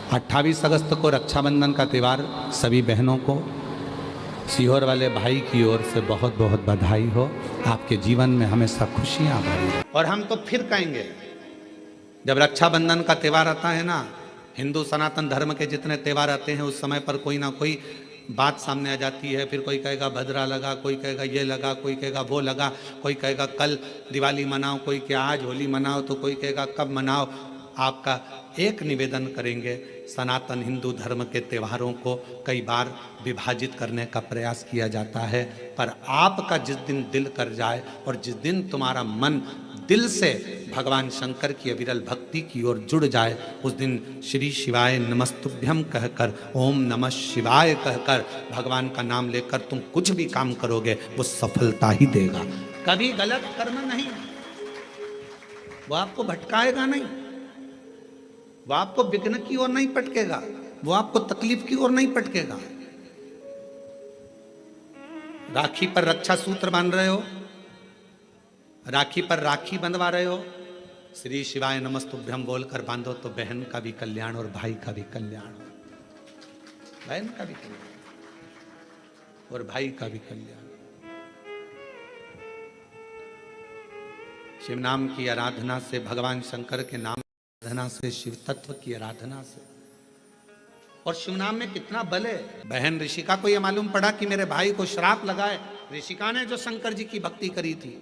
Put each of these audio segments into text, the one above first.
28 अगस्त को रक्षाबंधन का त्यौहार सभी बहनों को सीहोर वाले भाई की ओर से बहुत बहुत बधाई हो। आपके जीवन में हमेशा खुशियां भरी हो। और हम तो फिर कहेंगे, जब रक्षाबंधन का त्यौहार आता है ना, हिंदू सनातन धर्म के जितने त्यौहार आते हैं उस समय पर कोई ना कोई बात सामने आ जाती है। फिर कोई कहेगा भद्रा लगा, कोई कहेगा ये लगा, कोई कहेगा वो लगा, कोई कहेगा कल दिवाली मनाओ, कोई क्या आज होली मनाओ, तो कोई कहेगा कब मनाओ। आपका एक निवेदन करेंगे, सनातन हिंदू धर्म के त्योहारों को कई बार विभाजित करने का प्रयास किया जाता है, पर आपका जिस दिन दिल कर जाए और जिस दिन तुम्हारा मन दिल से भगवान शंकर की अविरल भक्ति की ओर जुड़ जाए, उस दिन श्री शिवाय नमस्तुभ्यम कहकर, ओम नमः शिवाय कहकर भगवान का नाम लेकर तुम कुछ भी काम करोगे वो सफलता ही देगा। कभी गलत कर्म नहीं, वो आपको भटकाएगा नहीं, वो आपको विघ्न की ओर नहीं पटकेगा, वो आपको तकलीफ की ओर नहीं पटकेगा। राखी पर रक्षा सूत्र बांध रहे हो, राखी पर राखी बंधवा रहे हो, श्री शिवाय नमस्तुभ्यम बोलकर बांधो तो बहन का भी कल्याण और भाई का भी कल्याण, बहन का भी कल्याण और भाई का भी कल्याण। शिव नाम की आराधना से, भगवान शंकर के नाम आराधना से, शिव तत्व की आराधना से, और शिव नाम में कितना बल है। बहन ऋषिका को यह मालूम पड़ा कि मेरे भाई को श्राप लगाए। ऋषिका ने जो शंकर जी की भक्ति करी थी,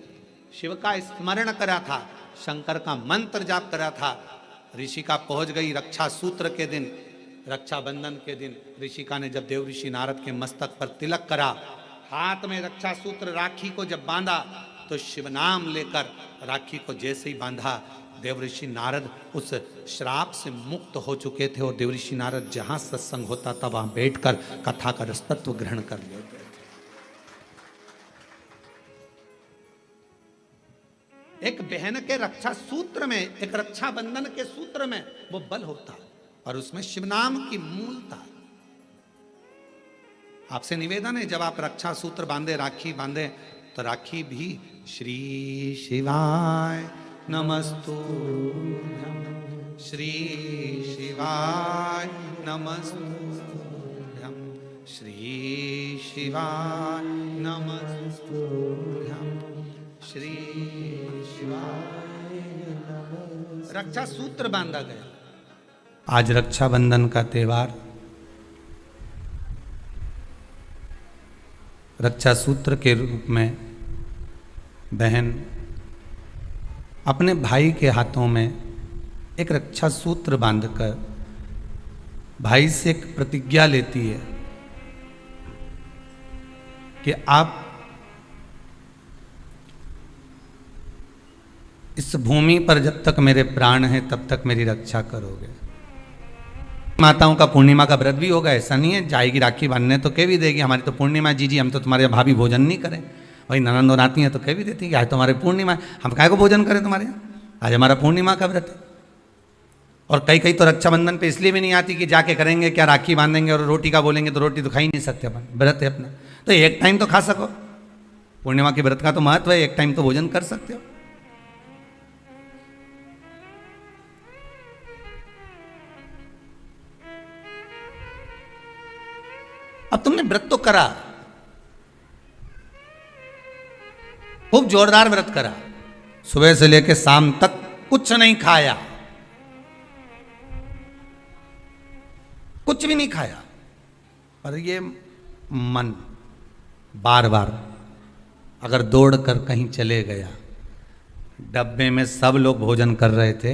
शिव का स्मरण करा था, शंकर का मंत्र जाप करा था, ऋषिका पहुंच गई रक्षा सूत्र के दिन, रक्षाबंधन के दिन। ऋषिका ने जब देव ऋषि नारद के मस्तक पर तिलक करा, हाथ में रक्षा सूत्र राखी को जब बांधा, तो शिव नाम लेकर राखी को जैसे ही बांधा, देव ऋषि नारद उस श्राप से मुक्त हो चुके थे। और देव ऋषि नारद जहां सत्संग होता था वहां बैठकर कथा का रसतत्व ग्रहण कर लेते थे। एक बहन के रक्षा सूत्र में, एक रक्षाबंधन के सूत्र में वो बल होता है, और उसमें शिव नाम की मूलता। आपसे निवेदन है, जब आप रक्षा सूत्र बांधे, राखी बांधे, तो राखी भी श्री शिवाय नमस्तुभ्यम, श्री शिवाय नमस्तुभ्यम, श्री शिवाय नमस्तुभ्यम, श्री शिवाय नमस्तुभ्यम। रक्षा सूत्र बांधा गया। आज रक्षाबंधन का त्यौहार, रक्षा सूत्र के रूप में बहन अपने भाई के हाथों में एक रक्षा सूत्र बांधकर भाई से एक प्रतिज्ञा लेती है कि आप इस भूमि पर जब तक मेरे प्राण हैं तब तक मेरी रक्षा करोगे। माताओं का पूर्णिमा का व्रत भी होगा, ऐसा नहीं है जाएगी राखी बांधने तो कह भी देगी हमारी तो पूर्णिमा जी हम तो तुम्हारे भाभी भोजन नहीं करें। वही ननंद और आती हैं तो कह भी देती है कि आज तो हमारे पूर्णिमा है, हम काहे को भोजन करें तुम्हारे यहाँ, आज हमारा पूर्णिमा का व्रत है। और कई तो रक्षाबंधन पे इसलिए भी नहीं आती कि जाके करेंगे क्या, राखी बांधेंगे और रोटी का बोलेंगे तो रोटी तो खा ही नहीं सकते अपन, व्रत है अपना, तो एक टाइम तो खा सको। पूर्णिमा के व्रत का तो महत्व है, एक टाइम तो भोजन कर सकते हो। अब तुमने व्रत तो करा, खूब जोरदार व्रत करा, सुबह से लेकर शाम तक कुछ नहीं खाया, कुछ भी नहीं खाया, पर ये मन बार बार अगर दौड़कर कहीं चले गया, डब्बे में सब लोग भोजन कर रहे थे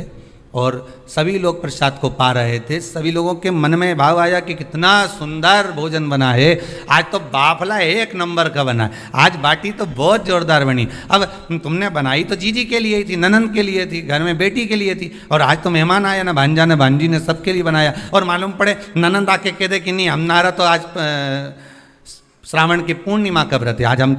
और सभी लोग प्रसाद को पा रहे थे, सभी लोगों के मन में भाव आया कि कितना सुंदर भोजन बना है, आज तो बाफला एक नंबर का बना है, आज बाटी तो बहुत जोरदार बनी। अब तुमने बनाई तो जीजी के लिए थी, ननंद के लिए थी, घर में बेटी के लिए थी, और आज तो मेहमान आया ना, भांजा ने भांजी ने सबके लिए बनाया। और मालूम पड़े ननंद आके कह दे कि नहीं हमारा तो आज श्रावण की पूर्णिमा का व्रत है, आज हम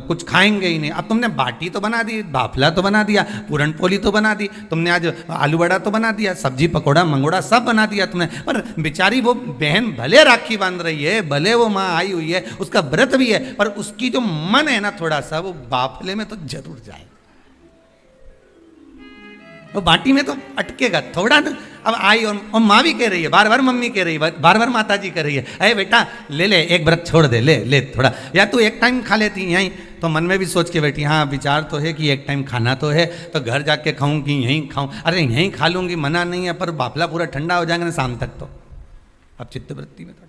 कुछ खाएंगे ही नहीं। अब तुमने बाटी तो बना दी, बाफला तो बना दिया, पूरन पोली तो बना दी, तुमने आज आलू बड़ा तो बना दिया, सब्जी पकौड़ा मंगोड़ा सब बना दिया तुमने, पर बेचारी वो बहन भले राखी बांध रही है, भले वो माँ आई हुई है, उसका व्रत भी है, पर उसकी जो मन है ना थोड़ा सा वो बाफले में तो जरूर जाए। वो बाटी में तो अटकेगा थोड़ा ना। अब आई और माँ भी कह रही है, बार बार मम्मी कह रही है, बार बार माता जी कह रही है, अरे बेटा ले ले एक व्रत छोड़ दे, ले ले थोड़ा, या तू एक टाइम खा लेती यहीं। तो मन में भी सोच के बैठी, हाँ विचार तो है कि एक टाइम खाना तो है, तो घर जाके खाऊं कि यहीं खाऊं। अरे यहीं खा लूंगी, मना नहीं है, पर बाफला पूरा ठंडा हो जाएगा ना शाम तक। तो अब चित्तवृत्ति में तो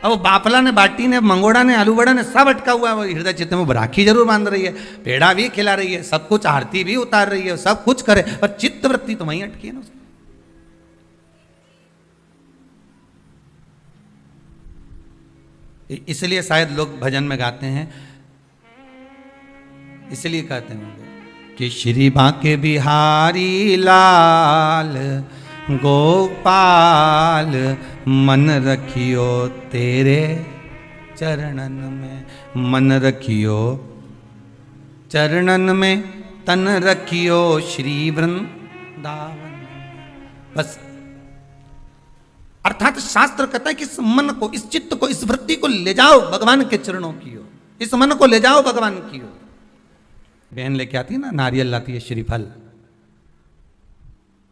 अब बापला ने, बाटी ने, मंगोड़ा ने, आलू बड़ा ने सब अटका हुआ है। हृदय चित्त में राखी जरूर बांध रही है, पेड़ा भी खिला रही है, सब कुछ आरती भी उतार रही है, सब कुछ करे, पर चित्त वृत्ति तो वहीं अटकी है ना उसकी। इसलिए शायद लोग भजन में गाते हैं, इसलिए कहते होंगे कि श्री बांके बिहारी लाल गोपाल मन रखियो तेरे चरणन में, मन रखियो चरणन में, तन रखियो श्री वृंदावन। बस अर्थात शास्त्र कहता है कि इस मन को, इस चित्त को, इस वृत्ति को ले जाओ भगवान के चरणों की ओर, इस मन को ले जाओ भगवान की ओर। बहन लेके आती है ना, नारियल लाती है, श्रीफल,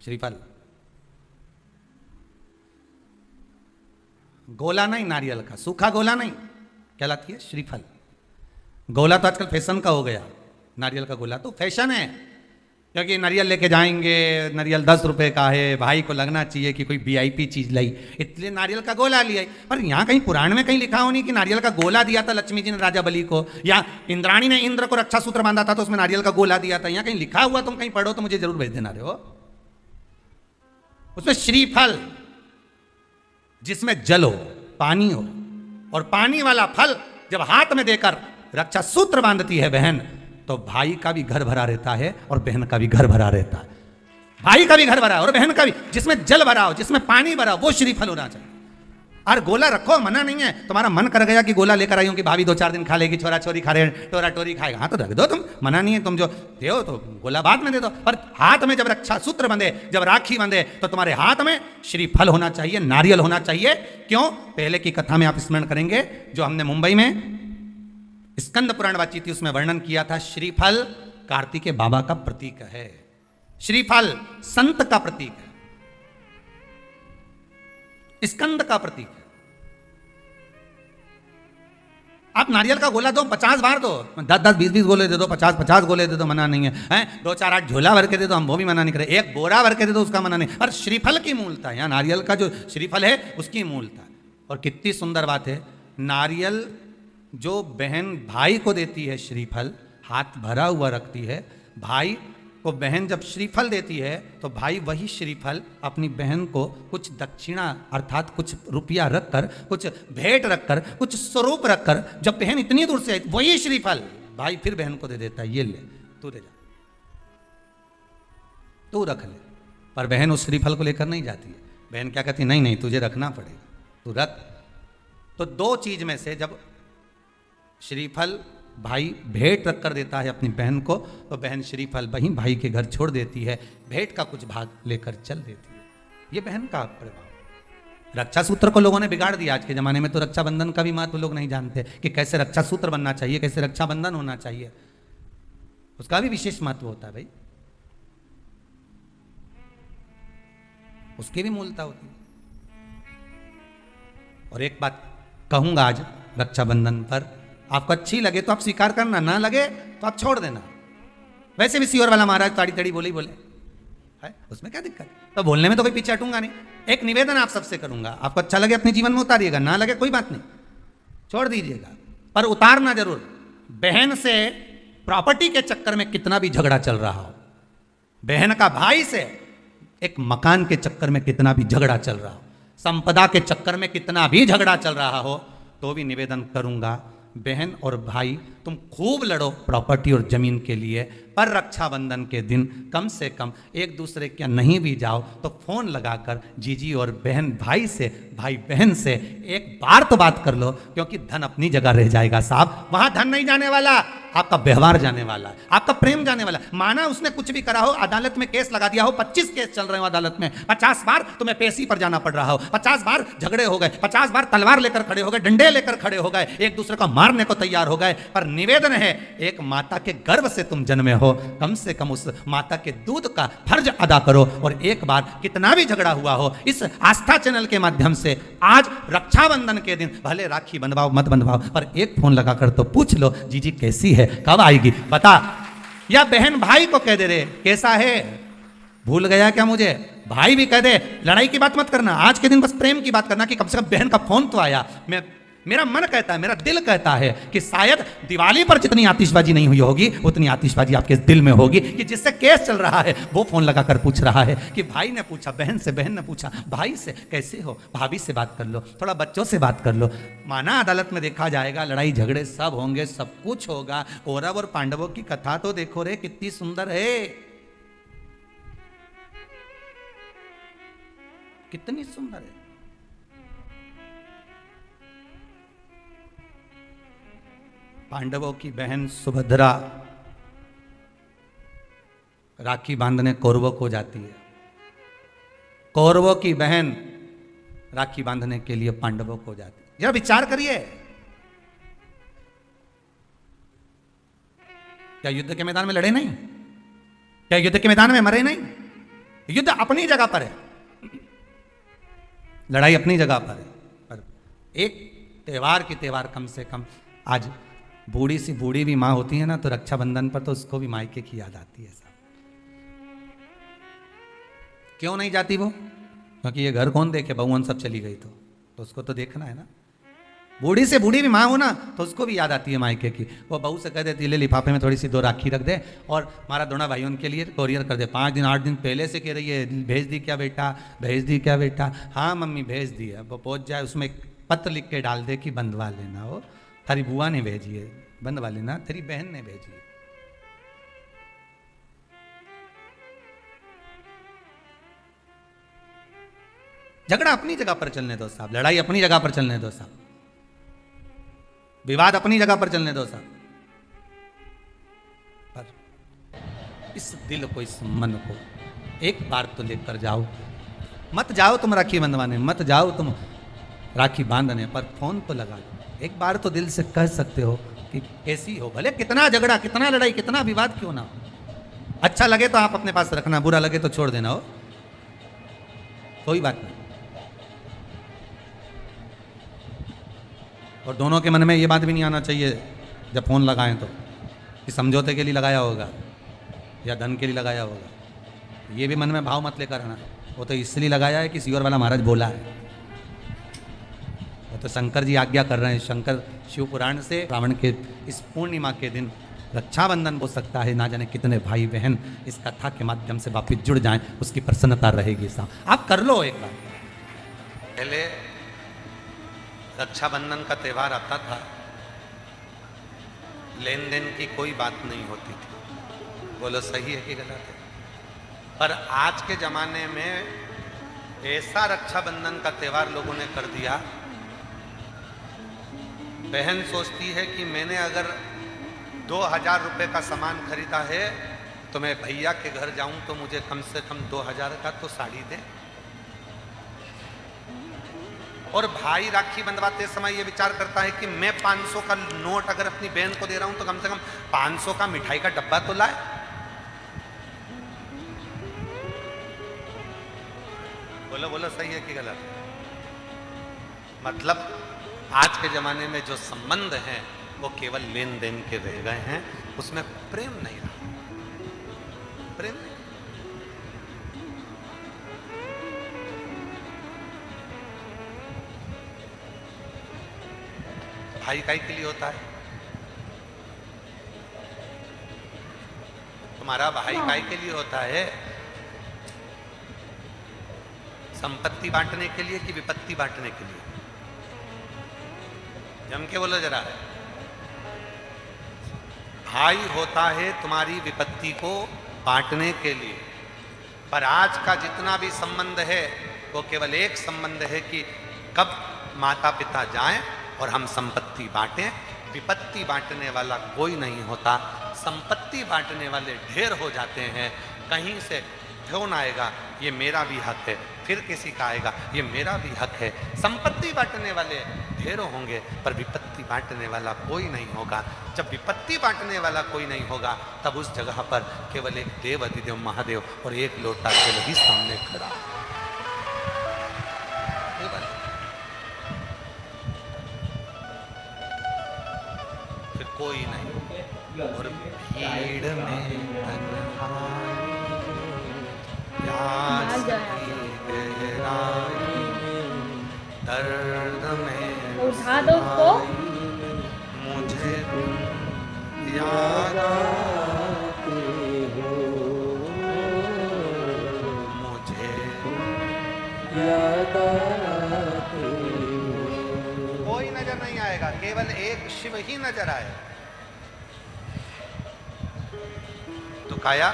श्रीफल गोला नहीं नारियल का, सूखा गोला नहीं, क्या लाती है? श्रीफल। गोला तो आजकल फैशन का हो गया, नारियल का गोला तो फैशन है, क्योंकि नारियल लेके जाएंगे, नारियल 10 रुपए का है, भाई को लगना चाहिए कि कोई वीआईपी चीज लाई, इसलिए नारियल का गोला लिया। पर यहाँ कहीं पुराण में कहीं लिखा हो नहीं कि नारियल का गोला दिया था लक्ष्मी जी ने राजा बलि को, या इंद्राणी ने इंद्र को रक्षा सूत्र बांधा था तो उसमें नारियल का गोला दिया था। यहाँ कहीं लिखा हुआ तुम कहीं पढ़ो तो मुझे जरूर भेज देना। रहे हो उसमें श्रीफल, जिसमें जल हो, पानी हो, और पानी वाला फल जब हाथ में देकर रक्षा सूत्र बांधती है बहन, तो भाई का भी घर भरा रहता है और बहन का भी घर भरा रहता है। भाई का भी घर भरा और बहन का भी, जिसमें जल भरा हो, जिसमें पानी भरा हो, वो श्रीफल होना चाहिए। और गोला रखो, मना नहीं है। तुम्हारा मन कर गया कि गोला लेकर आई हूं कि भाभी 2-4 दिन खा लेगी, छोरा छोरी खा रहे, टोरा टोरी खाएगा, हाँ तो रख दो, तुम मना नहीं है। तुम जो दो तो गोला बाद में दे दो, पर हाथ में जब रक्षा सूत्र बंधे, जब राखी बंधे, तो तुम्हारे हाथ में श्रीफल होना चाहिए, नारियल होना चाहिए। क्यों? पहले की कथा में आप स्मरण करेंगे, जो हमने मुंबई में स्कंद पुराण बातचीत थी, उसमें वर्णन किया था। श्रीफल कार्तिकेय बाबा का प्रतीक है, श्रीफल संत का प्रतीक है, स्कंद का प्रतीक है। आप नारियल का गोला दो, 50 बार दो, 10-10, 20-20 गोले दे दो, 50-50 गोले दे दो, मना नहीं है, हैं? 2-4-8 झोला भर के दे दो, हम वो भी मना नहीं करे, एक बोरा भर के दे दो, उसका मना नहीं। पर श्रीफल की मूलता है, यहाँ नारियल का जो श्रीफल है उसकी मूलता है। और कितनी सुंदर बात है, नारियल जो बहन भाई को देती है, श्रीफल हाथ भरा हुआ रखती है, भाई को बहन जब श्रीफल देती है तो भाई वही श्रीफल अपनी बहन को कुछ दक्षिणा अर्थात कुछ रुपया रखकर, कुछ भेंट रखकर, कुछ स्वरूप रखकर, जब बहन इतनी दूर से आई वही श्रीफल भाई फिर बहन को दे देता है, ये ले तू ले जा, तू रख ले। पर बहन उस श्रीफल को लेकर नहीं जाती है, बहन क्या कहती, नहीं नहीं तुझे रखना पड़ेगा, तू रख। तो दो चीज में से जब श्रीफल भाई भेंट रख कर देता है अपनी बहन को, तो बहन श्रीफल वहीं भाई के घर छोड़ देती है, भेंट का कुछ भाग लेकर चल देती है। ये बहन का प्रभाव। रक्षा सूत्र को लोगों ने बिगाड़ दिया आज के जमाने में, तो रक्षाबंधन का भी महत्व लोग नहीं जानते कि कैसे रक्षा सूत्र बनना चाहिए, कैसे रक्षाबंधन होना चाहिए, उसका भी विशेष महत्व होता है भाई, उसकी भी मूलता होती है। और एक बात कहूंगा आज रक्षाबंधन पर, आपको अच्छी लगे तो आप स्वीकार करना, ना लगे तो आप छोड़ देना। वैसे भी सियोर वाला महाराज ताड़ी ताड़ी बोले है, उसमें क्या दिक्कत? तो बोलने में तो कोई पीछे हटूंगा नहीं। एक निवेदन आप सबसे करूंगा, आपको अच्छा लगे अपने जीवन में उतारिएगा, ना लगे कोई बात नहीं, छोड़ दीजिएगा, पर उतारना जरूर। बहन से प्रॉपर्टी के चक्कर में कितना भी झगड़ा चल रहा हो, बहन का भाई से एक मकान के चक्कर में कितना भी झगड़ा चल रहा हो, संपदा के चक्कर में कितना भी झगड़ा चल रहा हो, तो भी निवेदन करूंगा, बहन और भाई तुम खूब लड़ो प्रॉपर्टी और जमीन के लिए, पर रक्षाबंधन के दिन कम से कम एक दूसरे के नहीं भी जाओ तो फोन लगाकर जीजी और बहन भाई से, भाई बहन से एक बार तो बात कर लो, क्योंकि धन अपनी जगह रह जाएगा साहब, वहां धन नहीं जाने वाला, आपका व्यवहार जाने वाला है, आपका प्रेम जाने वाला है। माना उसने कुछ भी करा हो, अदालत में केस लगा दिया हो, 25 केस चल रहे हो अदालत में, 50 बार तुम्हें पेशी पर जाना पड़ रहा हो, 50 बार झगड़े हो गए, 50 बार तलवार लेकर खड़े हो गए, डंडे लेकर खड़े हो गए, एक दूसरे को मारने को तैयार हो गए, पर निवेदन है, एक माता के गर्भ से तुम जन्मे हो, कम से कम उस माता के दूध का फर्ज अदा करो। और एक बार कितना भी झगड़ा हुआ हो, इस आस्था चैनल के माध्यम से आज रक्षाबंधन के दिन भले राखी बंधवाओ मत बंधवाओ, पर एक फोन लगाकर तो पूछ लो, जीजी कैसी है, कब आएगी बता। या बहन भाई को कह दे रे कैसा है, भूल गया क्या मुझे, भाई भी कह दे, लड़ाई की बात मत करना, आज के दिन बस प्रेम की बात करना कि कम से कम बहन का फोन तो आया। मेरा मन कहता है, मेरा दिल कहता है कि शायद दिवाली पर जितनी आतिशबाजी नहीं हुई होगी, उतनी आतिशबाजी आपके दिल में होगी कि जिससे केस चल रहा है वो फोन लगाकर पूछ रहा है कि भाई ने पूछा बहन से, बहन ने पूछा भाई से, कैसे हो, भाभी से बात कर लो, थोड़ा बच्चों से बात कर लो। माना अदालत में देखा जाएगा, लड़ाई झगड़े सब होंगे, सब कुछ होगा। कौरव और पांडवों की कथा तो देखो रे कितनी सुंदर है, कितनी सुंदर है। पांडवों की बहन सुभद्रा राखी बांधने कौरवों को जाती है, कौरवों की बहन राखी बांधने के लिए पांडवों को जाती है। जरा विचार करिए, क्या युद्ध के मैदान में लड़े नहीं, क्या युद्ध के मैदान में मरे नहीं, युद्ध अपनी जगह पर है, लड़ाई अपनी जगह पर है, पर एक त्योहार की त्योहार कम से कम आज बूढ़ी सी बूढ़ी भी माँ होती है ना, तो रक्षाबंधन पर तो उसको भी मायके की याद आती है। सब क्यों नहीं जाती वो, क्योंकि ये घर कौन देखे, बहुवन सब चली गई तो उसको तो देखना है ना। बूढ़ी से बूढ़ी भी माँ हो ना, तो उसको भी याद आती है मायके की। वो बहू से कह देती है ले लिफाफे में थोड़ी सी 2 राखी रख दे और हमारा दोनों भाइयों के लिए कोरियर कर दे। 5 दिन 8 दिन पहले से कह रही है भेज दी क्या बेटा, भेज दी क्या बेटा, हाँ मम्मी भेज दी है। वो पहुँच जाए, उसमें एक पत्र लिख के डाल दे कि बंधवा लेना, हो थारी बुआ ने भेजी है, बंधवा लेना, तेरी बहन ने भेजी है। झगड़ा अपनी जगह पर चलने दो साहब, लड़ाई अपनी जगह पर चलने दो साहब, विवाद अपनी जगह पर चलने दो साहब, पर इस दिल को, इस मन को एक बार तो लेकर जाओ। मत जाओ तुम राखी बंधवाने, मत जाओ तुम राखी बांधने, पर फोन तो लगा लो। एक बार तो दिल से कह सकते हो कि कैसी हो, भले कितना झगड़ा, कितना लड़ाई, कितना विवाद क्यों ना हो। अच्छा लगे तो आप अपने पास रखना, बुरा लगे तो छोड़ देना, हो कोई बात नहीं। और दोनों के मन में ये बात भी नहीं आना चाहिए जब फोन लगाएं तो कि समझौते के लिए लगाया होगा या धन के लिए लगाया होगा। ये भी मन में भाव मत लेकर आना, वो तो इसलिए लगाया है कि सीवर वाला महाराज बोला है। तो शंकर जी आज्ञा कर रहे हैं, शंकर शिव पुराण से रावण के इस पूर्णिमा के दिन रक्षाबंधन हो सकता है, ना जाने कितने भाई बहन इस कथा के माध्यम से वापिस जुड़ जाएं, उसकी प्रसन्नता रहेगी। साहब आप कर लो एक बार। पहले रक्षाबंधन का त्यौहार आता था, लेन देन की कोई बात नहीं होती थी, बोलो सही है कि गलत है। पर आज के जमाने में ऐसा रक्षाबंधन का त्यौहार लोगों ने कर दिया, बहन सोचती है कि मैंने अगर 2000 रुपये का सामान खरीदा है तो मैं भैया के घर जाऊं तो मुझे कम से कम 2000 का तो साड़ी दे। और भाई राखी बंधवाते समय ये विचार करता है कि मैं 500 का नोट अगर अपनी बहन को दे रहा हूं तो कम से कम 500 का मिठाई का डब्बा तो लाए। बोलो बोलो सही है कि गलत। मतलब आज के जमाने में जो संबंध हैं वो केवल लेन देन के रह गए हैं, उसमें प्रेम नहीं रहा, प्रेम नहीं। भाई काई के लिए होता है, तुम्हारा भाई काई के लिए होता है, संपत्ति बांटने के लिए कि विपत्ति बांटने के लिए? जम के बोलो जरा। भाई होता है तुम्हारी विपत्ति को बांटने के लिए, पर आज का जितना भी संबंध है वो केवल एक संबंध है कि कब माता पिता जाएं और हम संपत्ति बांटें, विपत्ति बांटने वाला कोई नहीं होता, संपत्ति बांटने वाले ढेर हो जाते हैं। कहीं से फोन आएगा, ये मेरा भी हक है, फिर किसी का आएगा, ये मेरा भी हक है। संपत्ति बांटने वाले ढेरों होंगे, पर विपत्ति बांटने वाला कोई नहीं होगा। जब विपत्ति बांटने वाला कोई नहीं होगा, तब उस जगह पर केवल एक देव अधिदेव महादेव और एक लोटा तेल ही सामने खड़ा। फिर कोई नहीं, और भीड़ में प्यास की गहराई, दर्द में उठा दो उसको। मुझे याद आते हो, मुझे याद आते हो। कोई नजर नहीं आएगा, केवल एक शिव ही नजर आए। दुख आया,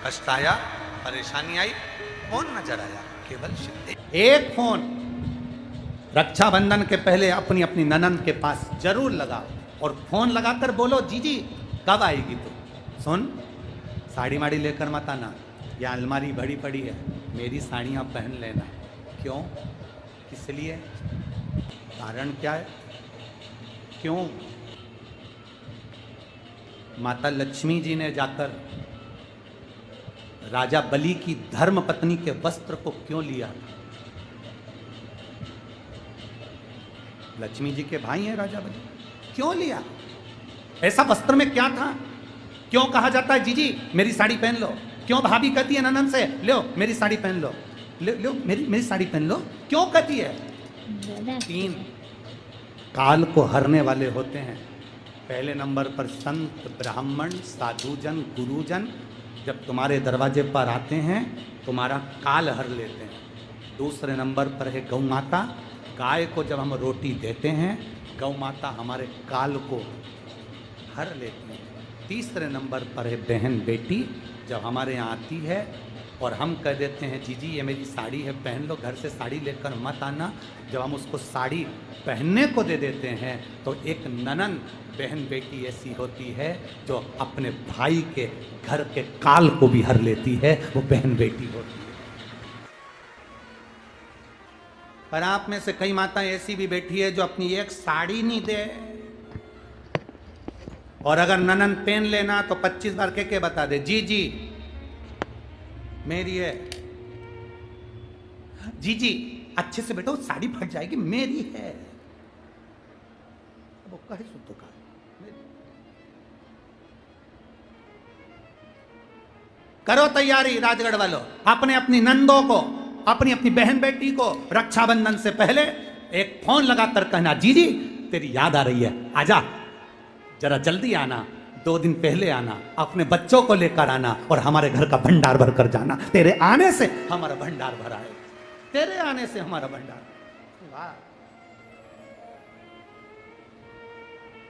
कष्ट आया, परेशानी आई, कौन नजर आया? केवल शिव। एक फोन रक्षाबंधन के पहले अपनी अपनी ननंद के पास जरूर लगा और फोन लगाकर बोलो, जीजी कब आएगी तू? सुन, साड़ी माड़ी लेकर मत आना, या अलमारी भरी पड़ी है, मेरी साड़ियाँ पहन लेना। क्यों? इसलिए कारण क्या है? क्यों? माता लक्ष्मी जी ने जाकर राजा बलि की धर्म पत्नी के वस्त्र को क्यों लिया? लक्ष्मी जी के भाई हैं राजा बलि, क्यों लिया? ऐसा वस्त्र में क्या था? क्यों कहा जाता है जीजी मेरी साड़ी पहन लो? क्यों भाभी कहती है ननद से लो मेरी साड़ी पहन लो, लो मेरी साड़ी पहन लो? क्यों कहती है? 3 काल को हरने वाले होते हैं। पहले नंबर पर संत, ब्राह्मण, साधुजन, गुरुजन जब तुम्हारे दरवाजे पर आते हैं तुम्हारा काल हर लेते हैं। दूसरे नंबर पर है गौ माता। गाय को जब हम रोटी देते हैं गौ माता हमारे काल को हर लेती है। तीसरे नंबर पर है बहन बेटी, जब हमारे यहाँ आती है और हम कह देते हैं जीजी ये मेरी साड़ी है पहन लो, घर से साड़ी लेकर मत आना। जब हम उसको साड़ी पहनने को दे देते हैं तो एक ननन बहन बेटी ऐसी होती है जो अपने भाई के घर के काल को भी हर लेती है, वो बहन बेटी होती है। पर आप में से कई माताएं ऐसी भी बैठी है जो अपनी एक साड़ी नहीं दे, और अगर ननन पहन लेना तो 25 बार के बता दे जी जी मेरी है, जी जी अच्छे से बैठो साड़ी फट जाएगी मेरी है। वो कहे सुतो का करो तैयारी राजगढ़ वालों, अपने अपनी नंदों को, अपनी अपनी बहन बेटी को रक्षाबंधन से पहले एक फोन लगाकर कहना जीजी तेरी याद आ रही है, आजा जरा जल्दी आना, 2 दिन पहले आना, अपने बच्चों को लेकर आना और हमारे घर का भंडार भर कर जाना। तेरे आने से हमारा भंडार भरा है, तेरे आने से हमारा भंडार। वाह,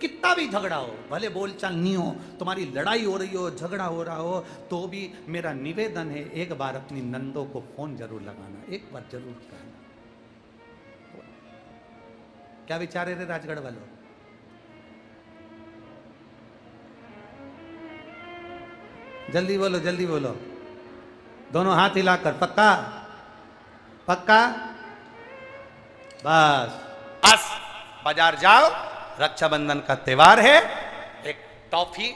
कितना भी झगड़ा हो, भले बोलचाल नहीं हो, तुम्हारी लड़ाई हो रही हो, झगड़ा हो रहा हो, तो भी मेरा निवेदन है एक बार अपनी नंदों को फोन जरूर लगाना, एक बार जरूर कहना। क्या विचार है रे राजगढ़ वालों? जल्दी बोलो, जल्दी बोलो, दोनों हाथ हिलाकर। पक्का पक्का? बस बस बाजार जाओ, रक्षाबंधन का त्योहार है, एक टॉफी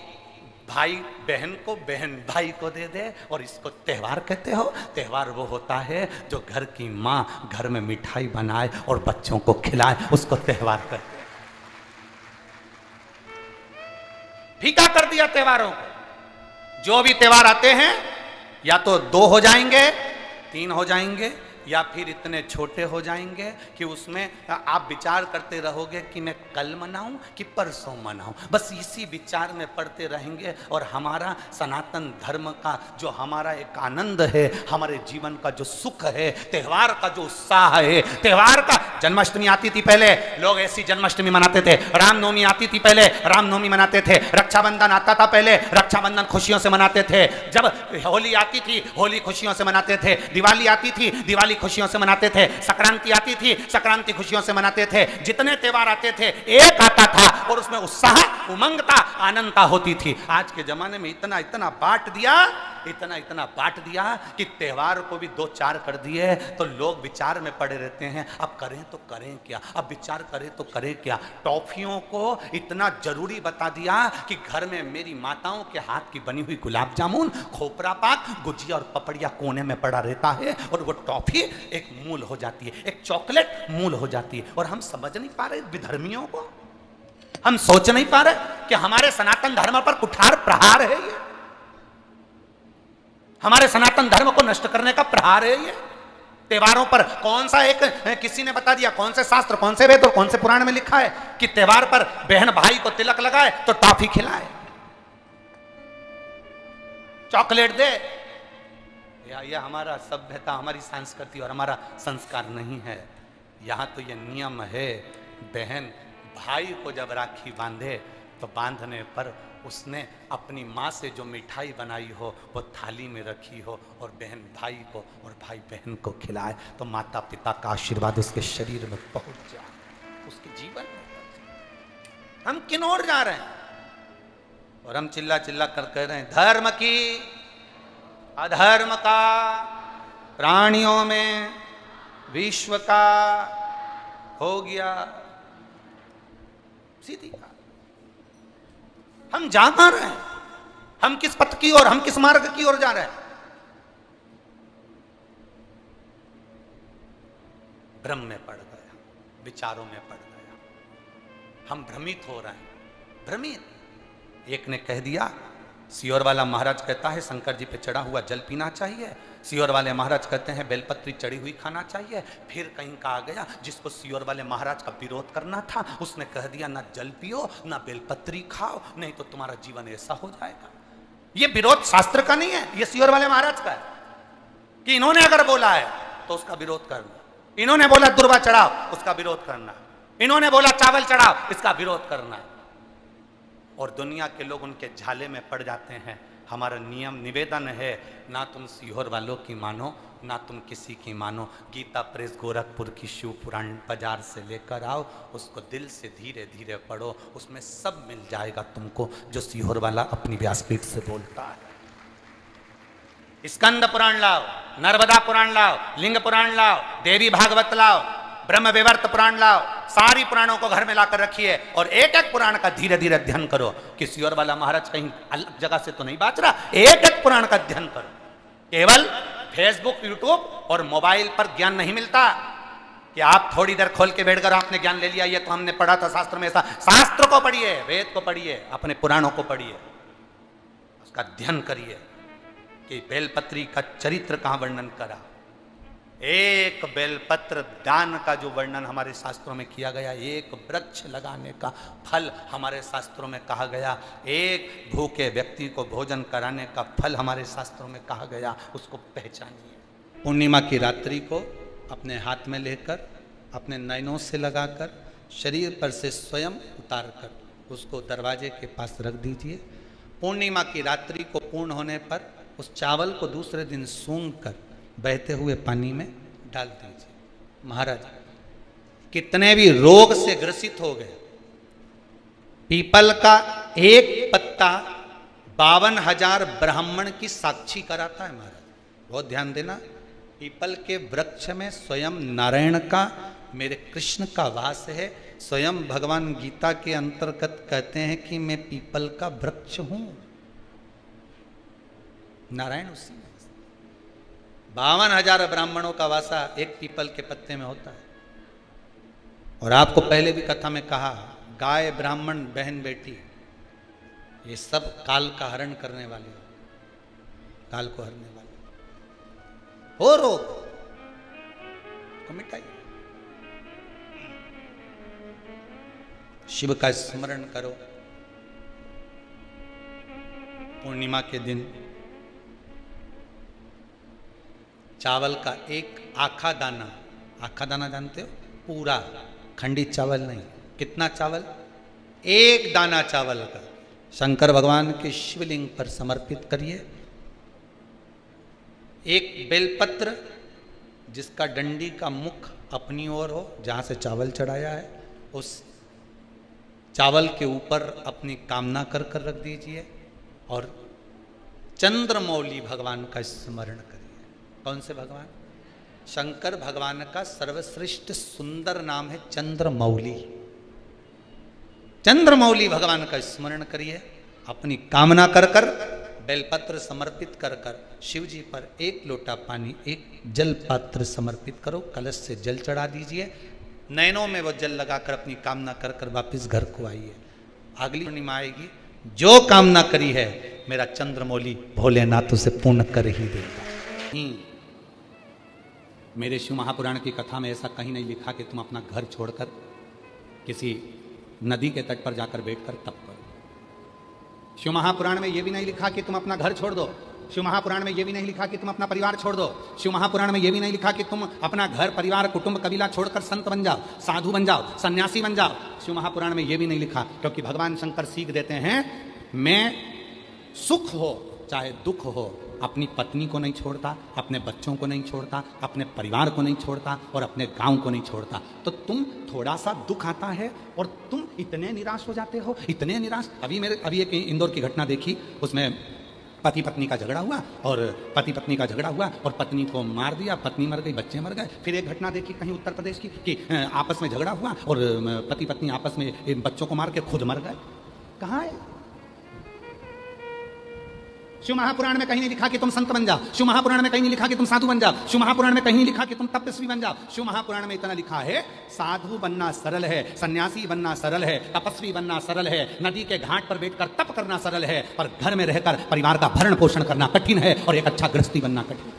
भाई बहन को, बहन भाई को दे दे, और इसको त्योहार कहते हो। त्योहार वो होता है जो घर की माँ घर में मिठाई बनाए और बच्चों को खिलाए, उसको त्योहार कहते हैं। फीका कर दिया त्योहारों को। जो भी त्योहार आते हैं या तो 2 हो जाएंगे, 3 हो जाएंगे, या फिर इतने छोटे हो जाएंगे कि उसमें आप विचार करते रहोगे कि मैं कल मनाऊं कि परसों मनाऊं। बस इसी विचार में पढ़ते रहेंगे, और हमारा सनातन धर्म का जो हमारा एक आनंद है, हमारे जीवन का जो सुख है, त्यौहार का जो उत्साह है, त्यौहार का। जन्माष्टमी आती थी पहले, लोग ऐसी जन्माष्टमी मनाते थे। रामनवमी आती थी पहले, रामनवमी मनाते थे। रक्षाबंधन आता था पहले, रक्षाबंधन खुशियों से मनाते थे। जब होली आती थी, होली खुशियों से मनाते थे। दिवाली आती थी, दिवाली दिवाली खुशियों से मनाते थे, संक्रांति आती थी, संक्रांति खुशियों से मनाते थे, जितने त्योहार आते थे एक आता था और उसमें उत्साह, उमंगता, आनंदता होती थी। आज के जमाने में इतना इतना बांट दिया, इतना इतना बांट दिया कि त्योहार को भी 2-4 कर दिए तो लोग विचार में पड़े रहते हैं, अब करें तो करें क्या, अब विचार करें तो करें क्या। टॉफियों को इतना जरूरी बता दिया कि घर में मेरी माताओं के हाथ की बनी हुई गुलाब जामुन, खोपरा पाक, गुजिया और पपड़िया कोने में पड़ा रहता है और वो टॉफी एक मूल हो जाती है, एक चॉकलेट मूल हो जाती है। और हम समझ नहीं पा रहे विधर्मियों को, हम सोच नहीं पा रहे कि हमारे सनातन धर्म पर कुठार प्रहार है ये, हमारे सनातन धर्म को नष्ट करने का प्रहार है ये। त्योहारों पर कौन सा एक, किसी ने बता दिया कौन से शास्त्र, कौन से वेद और कौन से पुराण में लिखा है कि त्योहार पर बहन भाई को तिलक लगाए तो टॉफी खिलाए, चॉकलेट दे। यह हमारा सभ्यता, हमारी संस्कृति और हमारा संस्कार नहीं है। यहां तो यह नियम है, बहन भाई को जब राखी बांधे तो बांधने पर उसने अपनी माँ से जो मिठाई बनाई हो वो थाली में रखी हो और बहन भाई को और भाई बहन को खिलाए तो माता पिता का आशीर्वाद उसके शरीर में पहुंच जाए, उसके जीवन में। हम किन ओर जा रहे हैं? और हम चिल्ला चिल्ला कर कह रहे हैं धर्म की अधर्म का, प्राणियों में विश्व का हो गया सीधी बात। हम जा कहां रहे हैं? हम किस पथ की ओर, हम किस मार्ग की ओर जा रहे हैं? भ्रम में पड़ गया, विचारों में पड़ गया, हम भ्रमित हो रहे हैं, भ्रमित। एक ने कह दिया, सियोर वाला महाराज कहता है शंकर जी पे चढ़ा हुआ जल पीना चाहिए, सियोर वाले महाराज कहते हैं बेलपत्री चढ़ी हुई खाना चाहिए। फिर कहीं का आ गया जिसको सियोर वाले महाराज का विरोध करना था, उसने कह दिया ना जल पियो ना बेलपत्री खाओ, नहीं तो तुम्हारा जीवन ऐसा हो जाएगा। ये विरोध शास्त्र का नहीं है, ये सियोर वाले महाराज का है कि इन्होंने अगर बोला है तो उसका विरोध करना, इन्होंने बोला दुर्वा चढ़ाओ उसका विरोध करना, इन्होंने बोला चावल चढ़ाओ इसका विरोध करना। और दुनिया के लोग उनके झाले में पड़ जाते हैं। हमारा नियम निवेदन है, ना तुम सीहोर वालों की मानो ना तुम किसी की मानो। गीता प्रेस गोरखपुर की शिव पुराण बाजार से लेकर आओ, उसको दिल से धीरे धीरे पढ़ो, उसमें सब मिल जाएगा तुमको जो सीहोर वाला अपनी व्यासपीठ से बोलता है। स्कंद पुराण लाओ, नर्मदा पुराण लाओ, लिंग पुराण लाओ, देवी भागवत लाओ, ब्रह्म विवर्त पुराण लाओ, सारी पुराणों को घर में लाकर रखिए और एक एक पुराण का धीरे धीरे अध्ययन करो। कि सियोर वाला महाराज कहीं अलग जगह से तो नहीं बात रहा, एक एक पुराण का अध्ययन करो। केवल फेसबुक, यूट्यूब और मोबाइल पर ज्ञान नहीं मिलता कि आप थोड़ी देर खोल के बैठ कर आपने ज्ञान ले लिया, ये तो हमने पढ़ा था शास्त्र में। ऐसा शास्त्र को पढ़िए, वेद को पढ़िए, अपने पुराणों को पढ़िए, उसका अध्ययन करिए कि बेलपत्री का चरित्र कहां वर्णन करा। एक बेलपत्र दान का जो वर्णन हमारे शास्त्रों में किया गया, एक वृक्ष लगाने का फल हमारे शास्त्रों में कहा गया, एक भूखे व्यक्ति को भोजन कराने का फल हमारे शास्त्रों में कहा गया, उसको पहचानिए। पूर्णिमा की रात्रि को अपने हाथ में लेकर, अपने नयनों से लगाकर, शरीर पर से स्वयं उतार कर उसको दरवाजे के पास रख दीजिए। पूर्णिमा की रात्रि को पूर्ण होने पर उस चावल को दूसरे दिन सूंघ कर बहते हुए पानी में डाल दीजिए। महाराज कितने भी रोग से ग्रसित हो गए, पीपल का एक पत्ता 52,000 ब्राह्मण की साक्षी कराता है। महाराज बहुत ध्यान देना, पीपल के वृक्ष में स्वयं नारायण का, मेरे कृष्ण का वास है। स्वयं भगवान गीता के अंतर्गत कहते हैं कि मैं पीपल का वृक्ष हूं, नारायण उसी में। 52,000 ब्राह्मणों का वासा एक पीपल के पत्ते में होता है। और आपको पहले भी कथा में कहा, गाय, ब्राह्मण, बहन, बेटी, ये सब काल का हरण करने वाले, काल को हरने वाले हो। रोग को मिटाइए, शिव का स्मरण करो। पूर्णिमा के दिन चावल का एक आखा दाना, आखा दाना जानते हो, पूरा खंडित चावल नहीं, कितना चावल, एक दाना चावल का शंकर भगवान के शिवलिंग पर समर्पित करिए। एक बेलपत्र जिसका डंडी का मुख अपनी ओर हो, जहाँ से चावल चढ़ाया है उस चावल के ऊपर अपनी कामना कर कर रख दीजिए और चंद्रमौली भगवान का स्मरण करिए। कौन से भगवान? शंकर भगवान का सर्वश्रेष्ठ सुंदर नाम है चंद्रमौली। चंद्रमौली भगवान का स्मरण करिए, अपनी कामना कर कर बेलपत्र समर्पित कर कर शिव जी पर एक लोटा पानी, एक जल पात्र समर्पित करो, कलश से जल चढ़ा दीजिए, नैनों में वो जल लगाकर अपनी कामना कर कर वापिस घर को आइए। अगली पूर्णिमा आएगी, जो कामना करी है मेरा चंद्रमौली भोलेनाथ उसे पूर्ण कर ही देगा। मेरे शिव महापुराण की कथा में ऐसा कहीं नहीं लिखा कि तुम अपना घर छोड़कर किसी नदी के तट पर जाकर बैठकर तप करो। शिव महापुराण में यह भी नहीं लिखा कि तुम अपना घर छोड़ दो। शिव महापुराण में यह भी नहीं लिखा कि तुम अपना परिवार छोड़ दो। शिव महापुराण में यह भी नहीं लिखा कि तुम अपना घर परिवार कुटुंब कबीला छोड़कर संत बन जाओ, साधु बन जाओ, सन्यासी बन जाओ। शिव महापुराण में यह भी नहीं लिखा, क्योंकि भगवान शंकर सीख देते हैं, मैं सुख हो चाहे दुख हो अपनी पत्नी को नहीं छोड़ता, अपने बच्चों को नहीं छोड़ता, अपने परिवार को नहीं छोड़ता और अपने गांव को नहीं छोड़ता। तो तुम थोड़ा सा दुख आता है और तुम इतने निराश हो जाते हो, इतने निराश। अभी एक इंदौर की घटना देखी, उसमें पति पत्नी का झगड़ा हुआ और पति पत्नी का झगड़ा हुआ और पत्नी को मार दिया, पत्नी मर गई, बच्चे मर गए। फिर एक घटना देखी कहीं उत्तर प्रदेश की कि आपस में झगड़ा हुआ और पति पत्नी आपस में बच्चों को मार के खुद मर गए। कहाँ है? शिव महापुराण में कहीं नहीं लिखा कि तुम संत बन जाओ। शिव महापुराण में कहीं नहीं लिखा कि तुम साधु बन जाओ। शिव महापुराण में कहीं नहीं लिखा कि तुम तपस्वी बन जाओ। शिव महापुराण में इतना लिखा है, साधु बनना सरल है, सन्यासी बनना सरल है, तपस्वी बनना सरल है, नदी के घाट पर बैठकर तप करना सरल है, पर घर में रहकर परिवार का भरण पोषण करना कठिन है और एक अच्छा गृहस्थी बनना कठिन है।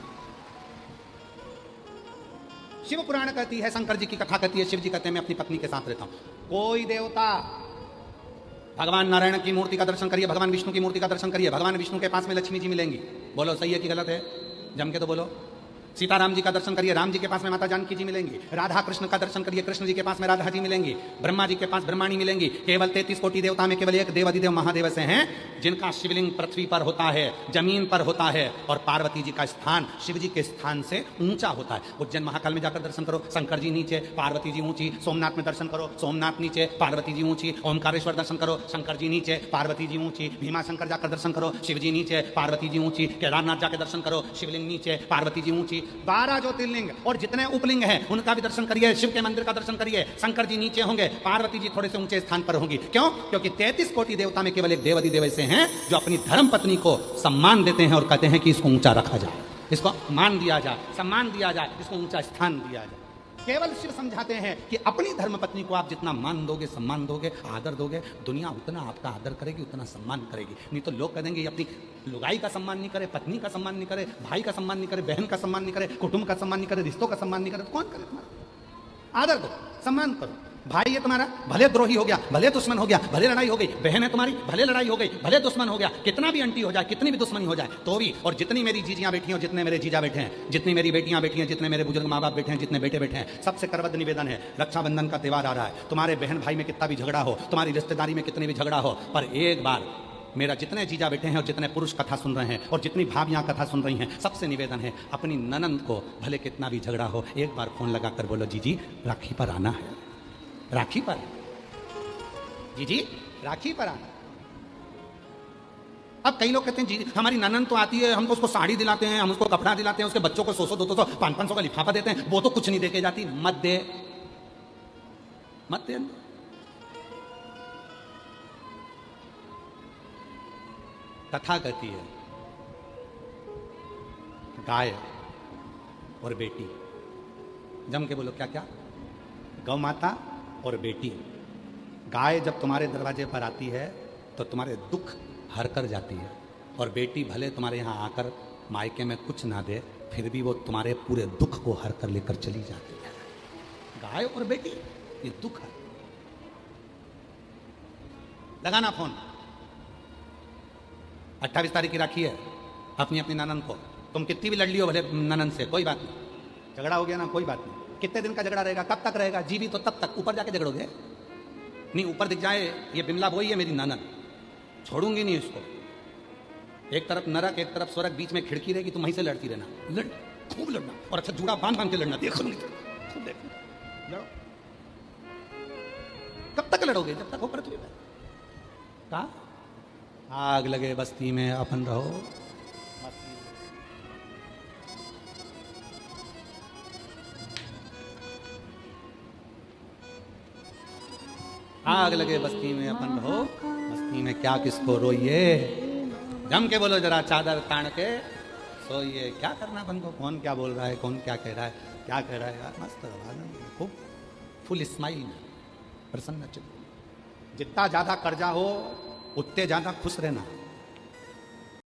शिव पुराण कहती है, शंकर जी की कथा कहती है, शिव जी कहते हैं मैं अपनी पत्नी के साथ रहता हूं। कोई देवता, भगवान नारायण की मूर्ति का दर्शन करिए, भगवान विष्णु की मूर्ति का दर्शन करिए, भगवान विष्णु के पास में लक्ष्मी जी मिलेंगी। बोलो सही है कि गलत है? जम के तो बोलो। सीताराम जी का दर्शन करिए, राम जी के पास में माता जानकी जी मिलेंगी। राधा कृष्ण का दर्शन करिए, कृष्ण जी के पास में राधा जी मिलेंगी। ब्रह्मा जी के पास ब्रह्माणी मिलेंगी। केवल 33 कोटि देवता में केवल एक देवाधिदेव महादेव से हैं जिनका शिवलिंग पृथ्वी पर होता है, जमीन पर होता है, और पार्वती जी का स्थान शिव जी के स्थान से ऊंचा होता है। उज्जैन महाकाल में जाकर दर्शन करो, शंकर जी नीचे, पार्वती जी ऊंची। सोमनाथ में दर्शन करो, सोमनाथ नीचे, पार्वती जी ऊंची। ओमकारेश्वर दर्शन करो, शंकर जी नीचे, पार्वती जी ऊंची। भीमा शंकर जाकर दर्शन करो, शिव जी नीचे, पार्वती जी ऊंची। केदारनाथ जाकर दर्शन करो, शिवलिंग नीचे, पार्वती जी ऊंची। 12 ज्योतिर्लिंग और जितने उपलिंग हैं उनका भी दर्शन करिए, शिव के मंदिर का दर्शन करिए। शंकर जी नीचे होंगे, पार्वती जी थोड़े से ऊंचे स्थान पर होंगी। क्यों? क्योंकि 33 कोटि देवता में केवल एक देवाधिदेव ऐसे हैं जो अपनी धर्म पत्नी को सम्मान देते हैं और कहते हैं कि इसको ऊंचा रखा जाए, इसको मान दिया जाए, सम्मान दिया जाए, इसको ऊंचा स्थान दिया जाए। केवल शिव समझाते हैं कि अपनी धर्म पत्नी को आप जितना मान दोगे, सम्मान दोगे, आदर दोगे, दुनिया उतना आपका आदर करेगी, उतना सम्मान करेगी। नहीं तो लोग कहेंगे ये अपनी लुगाई का सम्मान नहीं करे, पत्नी का सम्मान नहीं करे, भाई का सम्मान नहीं करे, बहन का सम्मान नहीं करे, कुटुंब का सम्मान नहीं करे, रिश्तों का सम्मान नहीं करे, तो कौन करे तुम्हारा? आदर दो, सम्मान करो। भाई है तुम्हारा, भले द्रोही हो गया, भले दुश्मन हो गया, भले लड़ाई हो गई। बहन है तुम्हारी, भले लड़ाई हो गई, भले दुश्मन हो गया, कितना भी अंटी हो जाए, कितनी भी दुश्मनी हो जाए तो भी। और जितनी मेरी जीजियां बैठी हैं, जितने मेरे जीजा बैठे हैं, जितनी मेरी बेटियां बैठी हैं, जितने मेरे बुजुर्ग माँ बाप बैठे हैं, जितने बेटे बैठे हैं, सबसे करबद्ध निवेदन है, रक्षाबंधन का त्योहार आ रहा है, तुम्हारे बहन भाई में कितना भी झगड़ा हो, तुम्हारी रिश्तेदारी में कितने भी झगड़ा हो, पर एक बार मेरा जितने जीजा बैठे हैं और जितने पुरुष कथा सुन रहे हैं और जितनी भाभियां कथा सुन रही हैं, सबसे निवेदन है, अपनी ननंद को भले कितना भी झगड़ा हो, एक बार फोन लगाकर बोलो, जीजी राखी पर आना है, राखी पर, जीजी राखी पर आना। अब कई लोग कहते हैं जी हमारी ननंद तो आती है, हम तो उसको साड़ी दिलाते हैं, हम उसको कपड़ा दिलाते हैं, उसके बच्चों को 100-100, 200, 500 का लिफाफा देते हैं, वो तो कुछ नहीं देके जाती। मत दे, मत दे। कथा कहती है, गाय और बेटी, जम के बोलो क्या क्या? गौ माता और बेटी। गाय जब तुम्हारे दरवाजे पर आती है तो तुम्हारे दुख हर कर जाती है, और बेटी भले तुम्हारे यहाँ आकर मायके में कुछ ना दे, फिर भी वो तुम्हारे पूरे दुख को हर कर लेकर चली जाती है। गाय और बेटी, ये दुख है। लगाना फोन, 28 तारीख की राखी है, अपनी अपनी ननंद को, तुम कितनी भी लड़ लियो भले ननंद से, कोई बात नहीं, झगड़ा हो गया ना, कोई बात नहीं। कितने दिन का झगड़ा रहेगा, कब तक रहेगा? जीवी तो तब तक, ऊपर जाके झगड़ोगे नहीं। ऊपर दिख जाए ये बिमला बोई है मेरी ननद, छोड़ूंगी नहीं इसको। एक तरफ नरक, एक तरफ स्वर्ग, बीच में खिड़की रहेगी, तुम वहीं से लड़ती रहना। लड़ खूब लड़ना, और अच्छा जूड़ा बांध बांध के लड़ना, देखो नहीं खूब देखो, लड़ो। कब तक लड़ोगे? जब तक हो पृथ्वी पे। कहा आग लगे बस्ती में अपन रहो, आग लगे बस्ती में अपन रहो, बस्ती में क्या किसको रोइए, जम के बोलो जरा चादर तान के सोइए। क्या करना अपन को, कौन क्या बोल रहा है, कौन क्या कह रहा है, क्या कह रहा है यार, मस्त खूब फुल स्माइल, प्रसन्न चित्त। जितना ज्यादा कर्जा हो उतने ज्यादा खुश रहना।